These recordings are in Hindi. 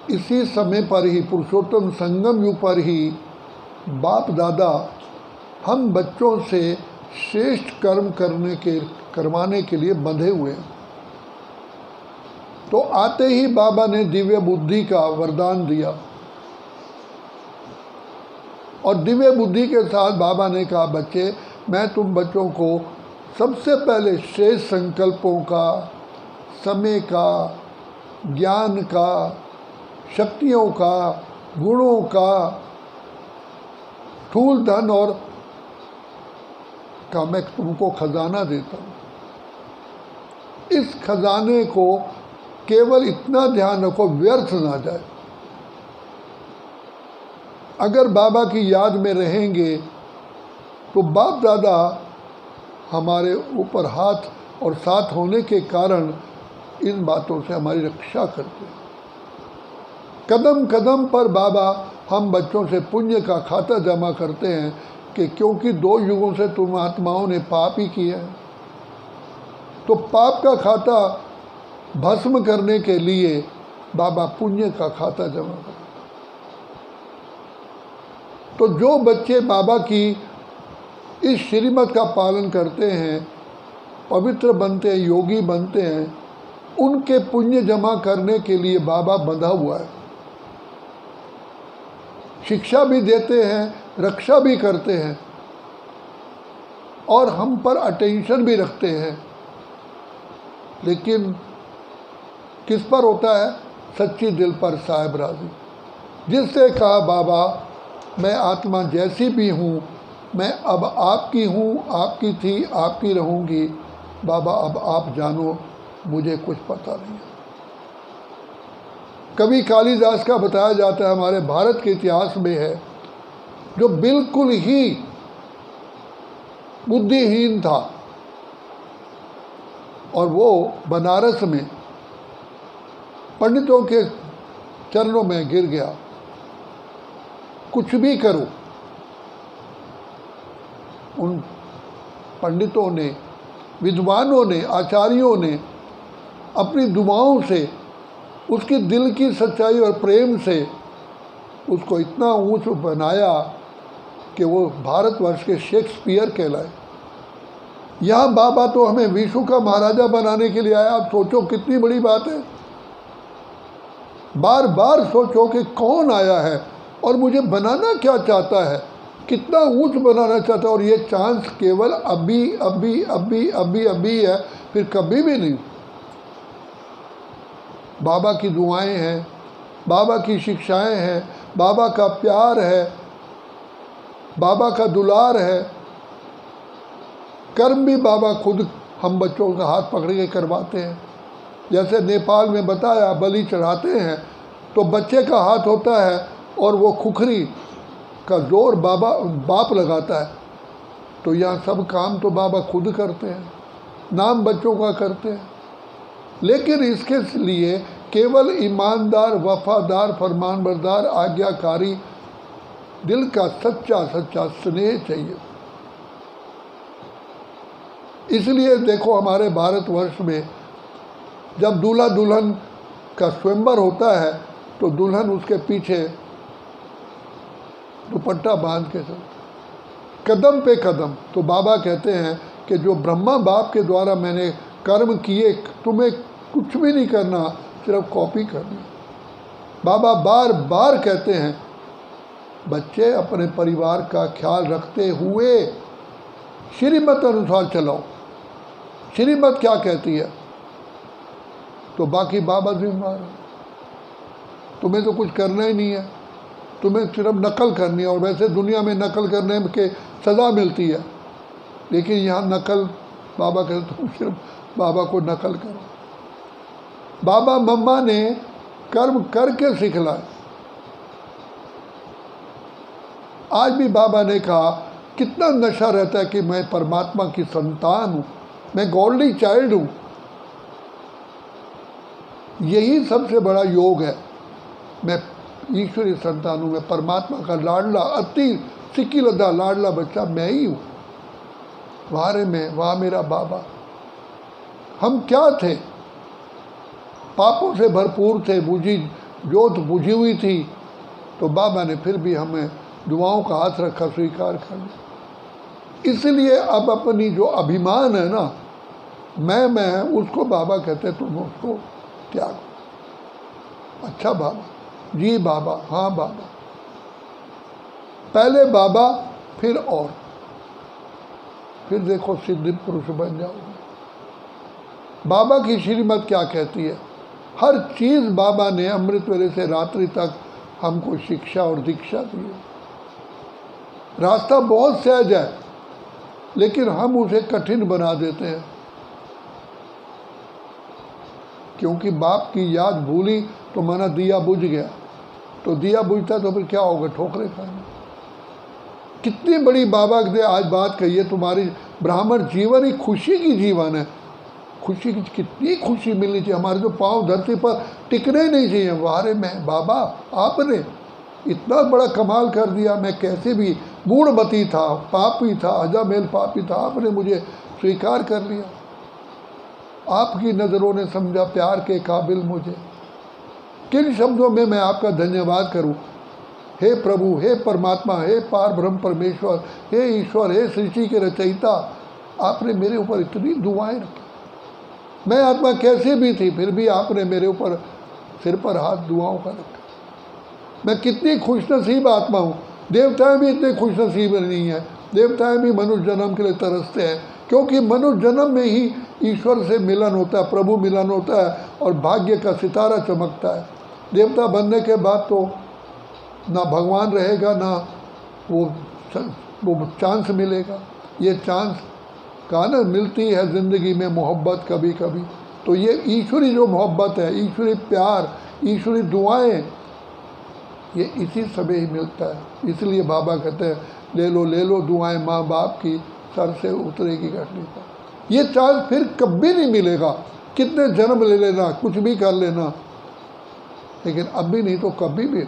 इसी समय पर ही, पुरुषोत्तम संगम युग पर ही बाप दादा हम बच्चों से श्रेष्ठ कर्म करवाने के लिए बंधे हुए हैं। तो आते ही बाबा ने दिव्य बुद्धि का वरदान दिया और दिव्य बुद्धि के साथ बाबा ने कहा, बच्चे मैं तुम बच्चों को सबसे पहले श्रेष्ठ संकल्पों का, समय का, ज्ञान का, शक्तियों का, गुणों का, स्थूल धन और का मैं तुमको खजाना देता हूँ। इस खजाने को केवल इतना ध्यान रखो व्यर्थ ना जाए। अगर बाबा की याद में रहेंगे तो बाप दादा हमारे ऊपर हाथ और साथ होने के कारण इन बातों से हमारी रक्षा करते हैं। कदम कदम पर बाबा हम बच्चों से पुण्य का खाता जमा करते हैं कि क्योंकि 2 युगों से तुम आत्माओं ने पाप ही किया है, तो पाप का खाता भस्म करने के लिए बाबा पुण्य का खाता जमा करते। तो जो बच्चे बाबा की इस श्रीमत का पालन करते हैं, पवित्र बनते हैं, योगी बनते हैं, उनके पुण्य जमा करने के लिए बाबा बंधा हुआ है। शिक्षा भी देते हैं, रक्षा भी करते हैं और हम पर अटेंशन भी रखते हैं। लेकिन किस पर होता है? सच्ची दिल पर साहिब राजी। जिससे कहा बाबा मैं आत्मा जैसी भी हूँ, मैं अब आपकी हूँ, आपकी थी, आपकी रहूँगी। बाबा अब आप जानो, मुझे कुछ पता नहीं है। कवि कालिदास का बताया जाता है, हमारे भारत के इतिहास में है, जो बिल्कुल ही बुद्धिहीन था और वो बनारस में पंडितों के चरणों में गिर गया। कुछ भी करो, उन पंडितों ने, विद्वानों ने, आचार्यों ने अपनी दुआओं से, उसकी दिल की सच्चाई और प्रेम से उसको इतना ऊंच बनाया कि वो भारतवर्ष के शेक्सपियर कहलाए। यहाँ बाबा तो हमें विश्व का महाराजा बनाने के लिए आया। आप सोचो कितनी बड़ी बात है। बार बार सोचो कि कौन आया है और मुझे बनाना क्या चाहता है, कितना ऊंच बनाना चाहता है। और ये चांस केवल अभी अभी अभी अभी अभी है, फिर कभी भी नहीं। बाबा की दुआएं हैं, बाबा की शिक्षाएं हैं, बाबा का प्यार है, बाबा का दुलार है। कर्म भी बाबा खुद हम बच्चों का हाथ पकड़ के करवाते हैं। जैसे नेपाल में बताया, बलि चढ़ाते हैं तो बच्चे का हाथ होता है और वो खुखरी का जोर बाप लगाता है। तो यहाँ सब काम तो बाबा खुद करते हैं, नाम बच्चों का करते हैं। लेकिन इसके लिए केवल ईमानदार, वफादार, फरमानबरदार, आज्ञाकारी दिल का सच्चा सच्चा स्नेह चाहिए। इसलिए देखो हमारे भारतवर्ष में जब दूल्हा दुल्हन का स्वयंवर होता है तो दुल्हन उसके पीछे दुपट्टा बांध के चलती, कदम पे कदम। तो बाबा कहते हैं कि जो ब्रह्मा बाप के द्वारा मैंने कर्म किए, तुम्हें कुछ भी नहीं करना, सिर्फ कॉपी करनी। बाबा बार बार कहते हैं, बच्चे अपने परिवार का ख्याल रखते हुए श्रीमत अनुसार चलाओ। श्रीमत क्या कहती है तो बाकी बाबा जिम्मेदार है। तुम्हें तो कुछ करना ही नहीं है, तुम्हें सिर्फ नकल करनी है। और वैसे दुनिया में नकल करने के सज़ा मिलती है, लेकिन यहाँ नकल बाबा कहते तुम सिर्फ बाबा को नकल करो। बाबा मम्मा ने कर्म करके सिखलाए। आज भी बाबा ने कहा, कितना नशा रहता है कि मैं परमात्मा की संतान हूँ, मैं गॉडली चाइल्ड हूँ। यही सबसे बड़ा योग है। मैं ईश्वरीय संतान हूँ, मैं परमात्मा का लाडला, अति सिक्की लद्दा लाडला बच्चा मैं ही हूँ। वारे में वाह मेरा बाबा। हम क्या थे? पापों से भरपूर थे, बुझी जोत बुझी हुई थी, तो बाबा ने फिर भी हमें दुआओं का हाथ रखा, स्वीकार कर लिया। इसलिए अब अपनी जो अभिमान है ना, मैं उसको बाबा कहते तुम उसको त्यागो। अच्छा बाबा, जी बाबा, हाँ बाबा, पहले बाबा फिर और, फिर देखो सिद्ध पुरुष बन जाओगे। बाबा की श्रीमत क्या कहती है? हर चीज़ बाबा ने अमृत वेले से रात्रि तक हमको शिक्षा और दीक्षा दी है। रास्ता बहुत सहज है, लेकिन हम उसे कठिन बना देते हैं, क्योंकि बाप की याद भूली तो माना दिया बुझ गया। तो दिया बुझता तो फिर क्या होगा? ठोकरे खाएंगे। कितनी बड़ी बाबा ने आज बात कही है, तुम्हारी ब्राह्मण जीवन ही खुशी की जीवन है। खुशी की कितनी खुशी मिलनी चाहिए, हमारे तो पाँव धरती पर टिकने ही नहीं चाहिए। वारे में बाबा आपने इतना बड़ा कमाल कर दिया, मैं कैसे भी मूढ़मती था, पापी था, अजामेल पापी था, आपने मुझे स्वीकार कर लिया। आपकी नज़रों ने समझा प्यार के काबिल मुझे। किन शब्दों में मैं आपका धन्यवाद करूं? हे प्रभु, हे परमात्मा, हे पार ब्रह्म परमेश्वर, हे ईश्वर, हे सृष्टि के रचयिता, आपने मेरे ऊपर इतनी दुआएं रखी। मैं आत्मा कैसे भी थी, फिर भी आपने मेरे ऊपर सिर पर हाथ दुआओं का रखा। मैं कितनी खुशनसीब आत्मा हूँ। देवताएं भी इतने खुशनसीब नहीं है। देवताएं भी मनुष्य जन्म के लिए तरसते हैं, क्योंकि मनुष्य जन्म में ही ईश्वर से मिलन होता है, प्रभु मिलन होता है और भाग्य का सितारा चमकता है। देवता बनने के बाद तो ना भगवान रहेगा, ना वो चांस मिलेगा। ये चांस कहाँ ना मिलती है ज़िंदगी में, मोहब्बत कभी कभी। तो ये ईश्वरी जो मोहब्बत है, ईश्वरी प्यार, ईश्वरी दुआएं, ये इसी समय ही मिलता है। इसलिए बाबा कहते हैं ले लो दुआएं माँ बाप की, सर से उतरेगी घटनी पर। ये चांस फिर कभी नहीं मिलेगा। कितने जन्म ले लेना, कुछ भी कर लेना, लेकिन अब भी नहीं तो कभी भी।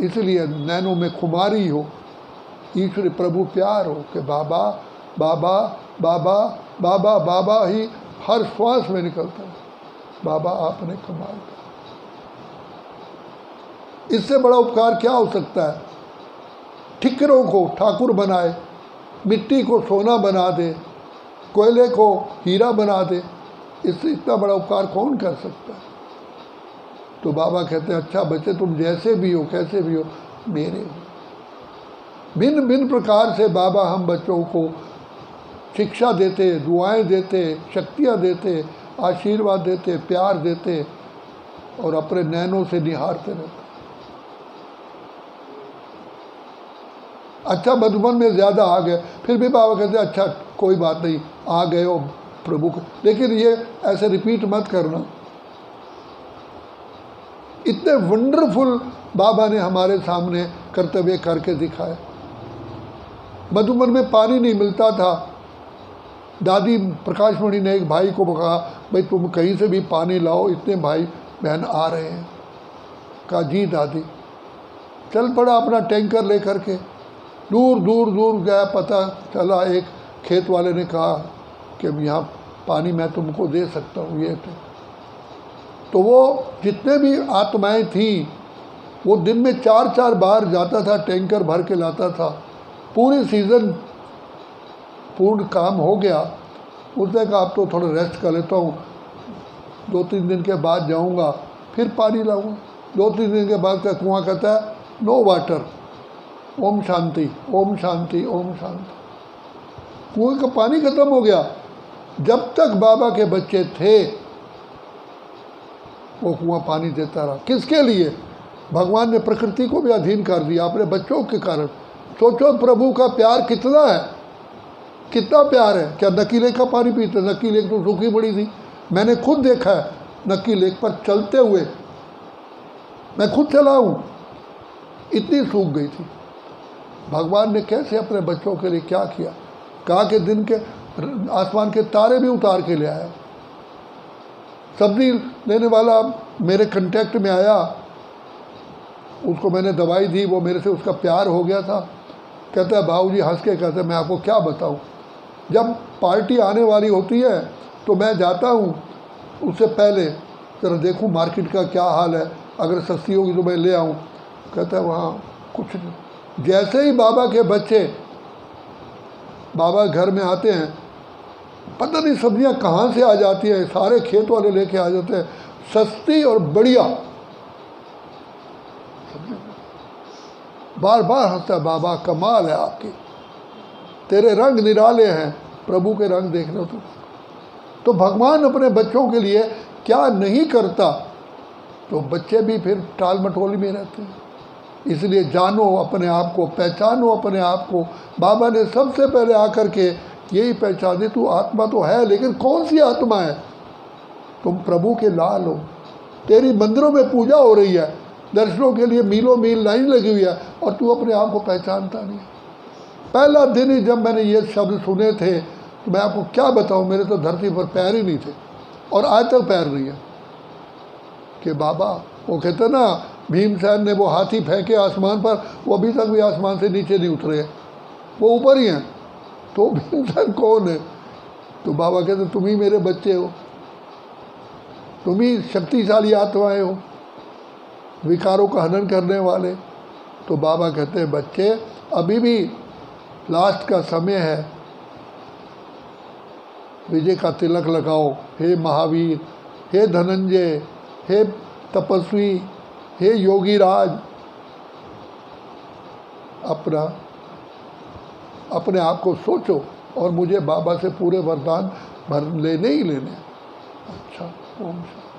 इसलिए नैनों में खुमारी हो, ईश्वरी प्रभु प्यार हो कि बाबा बाबा बाबा बाबा बाबा ही हर श्वास में निकलता है। बाबा आपने कमाल किया। इससे बड़ा उपकार क्या हो सकता है? ठिकरों को ठाकुर बनाए, मिट्टी को सोना बना दे, कोयले को हीरा बना दे। इससे इतना बड़ा उपकार कौन कर सकता है? तो बाबा कहते हैं अच्छा बच्चे, तुम जैसे भी हो, कैसे भी हो, मेरे हो। भिन्न भिन्न प्रकार से बाबा हम बच्चों को शिक्षा देते, दुआएं देते, शक्तियाँ देते, आशीर्वाद देते, प्यार देते और अपने नैनों से निहारते रहते। अच्छा मधुबन में ज़्यादा आ गए, फिर भी बाबा कहते अच्छा कोई बात नहीं, आ गए हो प्रभु को, लेकिन ये ऐसे रिपीट मत करना। इतने वंडरफुल बाबा ने हमारे सामने कर्तव्य करके दिखाए। मधुबन में पानी नहीं मिलता था। दादी प्रकाशमणि ने एक भाई को कहा भाई तुम कहीं से भी पानी लाओ, इतने भाई बहन आ रहे हैं। कहा जी दादी। चल पड़ा अपना टैंकर लेकर के, दूर दूर दूर गया। पता चला एक खेत वाले ने कहा कि यहाँ पानी मैं तुमको दे सकता हूँ, ये तो वो जितने भी आत्माएं थीं, वो दिन में 4-4 बार जाता था, टैंकर भर के लाता था। पूरी सीज़न पूर्ण काम हो गया। उसने कहा अब तो थोड़ा रेस्ट कर लेता हूँ, 2-3 दिन के बाद जाऊँगा, फिर पानी लाऊँगा। 2-3 दिन के बाद का कुआं कहता है नो वाटर, ओम शांति ओम शांति ओम शांति। कुएं का पानी खत्म हो गया। जब तक बाबा के बच्चे थे वो कुआं पानी देता रहा। किसके लिए? भगवान ने प्रकृति को भी अधीन कर दिया अपने बच्चों के कारण। सोचो प्रभु का प्यार कितना है, कितना प्यार है। क्या नक्की लेक का पानी पीते? नक्की लेक तो सूखी पड़ी थी। मैंने खुद देखा है नक्की लेक पर चलते हुए, मैं खुद चला हूँ, इतनी सूख गई थी। भगवान ने कैसे अपने बच्चों के लिए क्या किया। कहा कि दिन के आसमान के तारे भी उतार के ले आया। सब्जी लेने वाला मेरे कांटेक्ट में आया, उसको मैंने दवाई दी, वो मेरे से उसका प्यार हो गया था। कहता है भाऊ जी हंस के कहते हैं मैं आपको क्या बताऊं, जब पार्टी आने वाली होती है तो मैं जाता हूं उससे पहले जरा देखूं मार्केट का क्या हाल है, अगर सस्ती होगी तो मैं ले आऊँ। कहता है वहाँ कुछ नहीं। जैसे ही बाबा के बच्चे बाबा घर में आते हैं, पता नहीं सब्जियां कहाँ से आ जाती हैं, सारे खेत वाले लेके आ जाते हैं, सस्ती और बढ़िया। बार बार हंसता है बाबा, कमाल है आपकी, तेरे रंग निराले हैं, प्रभु के रंग देख लो। तो भगवान अपने बच्चों के लिए क्या नहीं करता, तो बच्चे भी फिर टाल मटोली में रहते हैं। इसलिए जानो अपने आप को, पहचानो अपने आप को। बाबा ने सबसे पहले आकर के यही पहचाने, तू आत्मा तो है, लेकिन कौन सी आत्मा है? तुम प्रभु के लाल हो। तेरी मंदिरों में पूजा हो रही है, दर्शनों के लिए मीलों मील लाइन लगी हुई है, और तू अपने आप को पहचानता नहीं। पहला दिन ही जब मैंने ये शब्द सुने थे, तो मैं आपको क्या बताऊं, मेरे तो धरती पर पैर ही नहीं थे, और आज तक पैर नहीं है। कि बाबा, वो कहते ना, भीमसेन ने वो हाथी फेंके आसमान पर, वो अभी तक भी आसमान से नीचे नहीं उतरे, वो ऊपर ही हैं। तो भीमसेन कौन है? तो बाबा कहते तुम ही मेरे बच्चे हो, तुम ही शक्तिशाली आत्माएं हो, विकारों का हनन करने वाले। तो बाबा कहते हैं बच्चे, अभी भी लास्ट का समय है, विजय का तिलक लगाओ। हे महावीर, हे धनंजय, हे तपस्वी, हे योगी राज, अपने आप को सोचो, और मुझे बाबा से पूरे वरदान भर लेने ही लेने। अच्छा, ओम शांति।